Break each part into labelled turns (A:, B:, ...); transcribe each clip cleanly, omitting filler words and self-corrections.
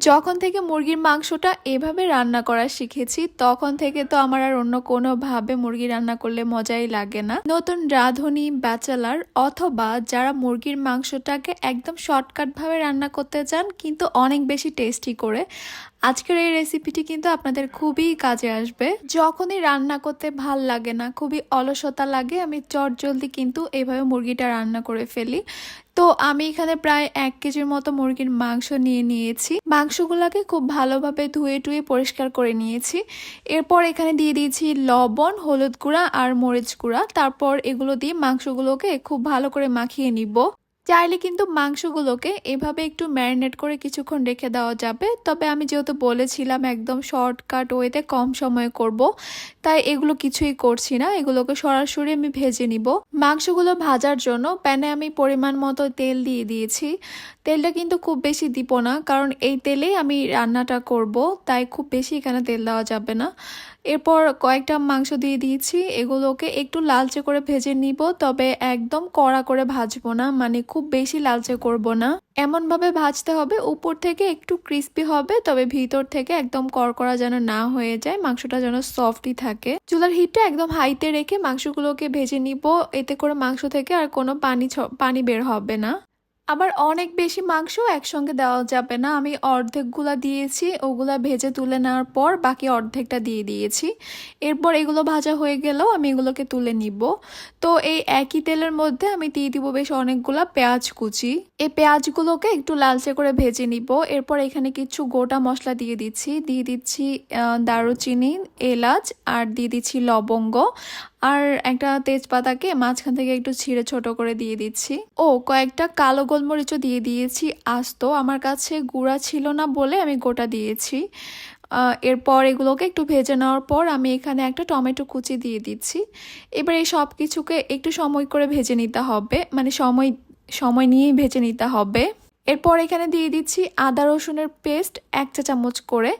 A: যখন থেকে মুরগির মাংসটা এভাবে রান্না করা শিখেছি তখন থেকে তো আমার আর অন্য কোনোভাবে মুরগি রান্না করলে মজাই লাগে না। নতুন রাঁধুনি, ব্যাচেলার অথবা যারা মুরগির মাংসটাকে একদম শর্টকাট ভাবে রান্না করতে চান কিন্তু অনেক বেশি টেস্টি করে, আজকের এই রেসিপিটি কিন্তু আপনাদের খুবই কাজে আসবে। যখনই রান্না করতে ভাল লাগে না, খুবই অলসতা লাগে, আমি চটজলদি কিন্তু এইভাবে মুরগিটা রান্না করে ফেলি। তো আমি এখানে প্রায় 1 কেজির মতো মুরগির মাংস নিয়ে নিয়েছি। মাংসগুলোকে খুব ভালোভাবে ধুয়ে টুয়ে পরিষ্কার করে নিয়েছি। এরপর এখানে দিয়ে দিয়েছি লবণ, হলুদ গুঁড়া আর মরিচ গুঁড়া। তারপর এগুলো দিয়ে মাংসগুলোকে খুব ভালো করে মাখিয়ে নিব। চাইলে কিন্তু মাংসগুলোকে এভাবে একটু ম্যারিনেট করে কিছুক্ষণ রেখে দেওয়া যাবে, তবে আমি যেহেতু বলেছিলাম একদম শর্টকাট ওয়েতে কম সময়ে করব, তাই এগুলো কিছুই করছি না, এগুলোকে সরাসরি আমি ভেজে নিব। মাংসগুলো ভাজার জন্য প্যানে আমি পরিমাণ মতো তেল দিয়ে দিয়েছি। তেলটা কিন্তু খুব বেশি দিব না, কারণ এই তেলেই আমি রান্নাটা করব, তাই খুব বেশি এখানে তেল দেওয়া যাবে না। এরপর কয়েকটা মাংস দিয়ে দিয়েছি, এগুলোকে একটু লালচে করে ভেজে নিব, তবে একদম কড়া করে ভাজবো না, মানে খুব বেশি লালচে করব না। এমনভাবে ভাজতে হবে উপর থেকে একটু ক্রিস্পি হবে, তবে ভিতর থেকে একদম কড়কড়া যেন না হয়ে যায়, মাংসটা যেন সফটই থাকে। চুলার হিটটা একদম হাইতে রেখে মাংসগুলোকে ভেজে নিব, এতে করে মাংস থেকে আর কোনো পানি বের হবে না। আবার অনেক বেশি মাংস একসঙ্গে দেওয়া যাবে না, আমি অর্ধেকগুলা দিয়েছি, ওগুলা ভেজে তুলে নেওয়ার পর বাকি অর্ধেকটা দিয়ে দিয়েছি। এরপর এগুলো ভাজা হয়ে গেলেও আমি এগুলোকে তুলে নিব। তো এই একই তেলের মধ্যে আমি দিয়ে দিব বেশ অনেকগুলা পেঁয়াজ কুচি। এই পেঁয়াজগুলোকে একটু লালচে করে ভেজে নিব। এরপর এখানে কিছু গোটা মশলা দিয়ে দিচ্ছি দারুচিনি, এলাচ আর দিয়ে দিচ্ছি লবঙ্গ, আর একটা তেজপাতাকে মাঝখান থেকে একটু ছিঁড়ে ছোট করে দিয়ে দিচ্ছি। কয়েকটা কালো গোলমরিচও দিয়ে দিয়েছি আস্ত, আমার কাছে গুঁড়া ছিল না বলে আমি গোটা দিয়েছি। এরপর এগুলোকে একটু ভেজে নেওয়ার পর আমি এখানে একটা টমেটো কুচি দিয়ে দিচ্ছি। এবার এই সব কিছুকে একটু সময় করে ভেজে নিতে হবে, মানে সময় নিয়েই ভেজে নিতে হবে। এরপর এখানে দিয়ে দিচ্ছি আদা রসুনের পেস্ট 1 চা চামচ করে।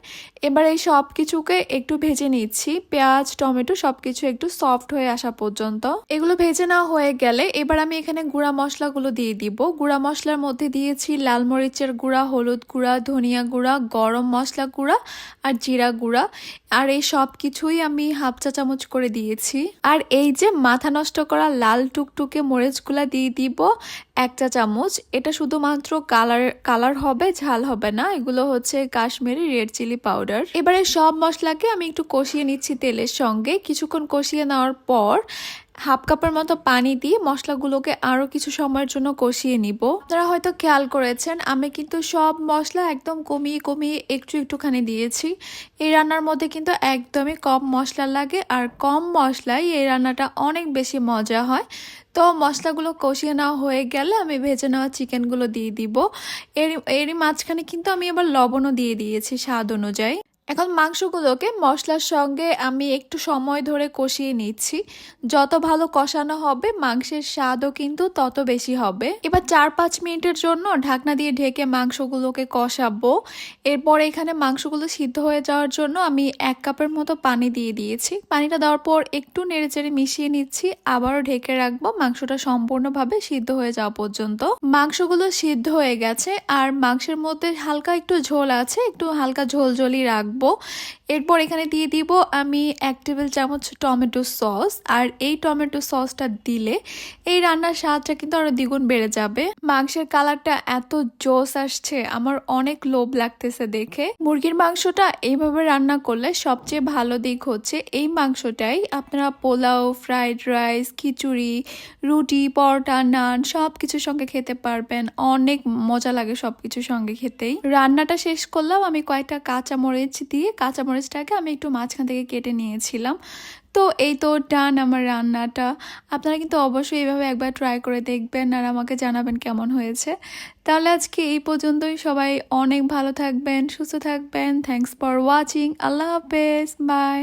A: এবার এই সব কিছুকে একটু ভেজে নিচ্ছি, পেঁয়াজ টমেটো সবকিছু একটু সফট হয়ে আসা পর্যন্ত। এগুলো ভেজে নেওয়া হয়ে গেলে এবার আমি এখানে গুঁড়া মশলাগুলো দিয়ে দিব। গুঁড়া মশলার মধ্যে দিয়েছি লাল মরিচের গুঁড়া, হলুদ গুঁড়া, ধনিয়া গুঁড়া, গরম মশলা গুঁড়া আর জিরা গুঁড়া, আর এই সব কিছুই আমি 1/2 চা চামচ করে দিয়েছি। আর এই যে মাথা নষ্ট করা লাল টুকটুকে মরিচগুলা দিয়ে দিব 1 চা চামচ। এটা শুধুমাত্র কালার হবে, ঝাল হবে না, এগুলো হচ্ছে কাশ্মীরি রেড চিলি পাউডার। এবারে সব মশলাকে আমি একটু কষিয়ে নিচ্ছি তেলের সঙ্গে। কিছুক্ষণ কষিয়ে নেওয়ার পর 1/2 কাপের মতো পানি দিয়ে মশলাগুলোকে আরো কিছু সময়ের জন্য কষিয়ে নিব। আপনারা হয়তো খেয়াল করেছেন আমি কিন্তু সব মশলা একদম কমিয়ে কমিয়ে একটুখানি দিয়েছি। এই রান্নার মধ্যে কিন্তু একদমই কম মশলা লাগে, আর কম মশলায় এই রান্নাটা অনেক বেশি মজা হয়। তো মশলাগুলো কষিয়ে নেওয়া হয়ে গেলে আমি ভেজে নেওয়া চিকেনগুলো দিয়ে দিব। এরই মাঝখানে কিন্তু আমি আবার লবণও দিয়ে দিয়েছি স্বাদ অনুযায়ী। এখন মাংসগুলোকে মশলার সঙ্গে আমি একটু সময় ধরে কষিয়ে নিচ্ছি। যত ভালো কষানো হবে মাংসের স্বাদও কিন্তু তত বেশি হবে। এবার 4-5 মিনিটের জন্য ঢাকনা দিয়ে ঢেকে মাংসগুলোকে কষাবো। এরপর এখানে মাংসগুলো সিদ্ধ হয়ে যাওয়ার জন্য আমি 1 কাপের মতো পানি দিয়ে দিয়েছি। পানিটা দেওয়ার পর একটু নেড়েচেড়ে মিশিয়ে নিচ্ছি, আবারও ঢেকে রাখবো মাংসটা সম্পূর্ণভাবে সিদ্ধ হয়ে যাওয়া পর্যন্ত। মাংসগুলো সিদ্ধ হয়ে গেছে, আর মাংসের মধ্যে হালকা একটু ঝোল আছে, একটু হালকা ঝোলঝোলই রাখবো। এরপর এখানে দিয়ে দিব আমি 1 টেবিল চামচ টমেটো সস, আর এই টমেটো সসটা দিলে এই রান্নার স্বাদটা কিন্তু আরো দ্বিগুণ বেড়ে যাবে। মাংসের কালারটা এত জোস আসছে, আমার অনেক লোভ লাগতেছে দেখে। মুরগির মাংসটা এইভাবে রান্না করলে সবচেয়ে ভালো দিক হচ্ছে এই মাংসটাই আপনারা পোলাও, ফ্রাইড রাইস, খিচুড়ি, রুটি, পরোটা, নান সবকিছুর সঙ্গে খেতে পারবেন। অনেক মজা লাগে সবকিছুর সঙ্গে খেতেই। রান্নাটা শেষ করলাম আমি কয়েকটা কাঁচামরিচ দিয়ে, কাঁচামরিচটাকে আমি একটু মাঝখান থেকে কেটে নিয়েছিলাম। তো এই তো ডান আমার রান্নাটা। আপনারা কিন্তু অবশ্যই এইভাবে একবার ট্রাই করে দেখবেন আর আমাকে জানাবেন কেমন হয়েছে। তাহলে আজকে এই পর্যন্তই, সবাই অনেক ভালো থাকবেন, সুস্থ থাকবেন। Thanks for watching. আল্লাহ হাফেজ, বাই।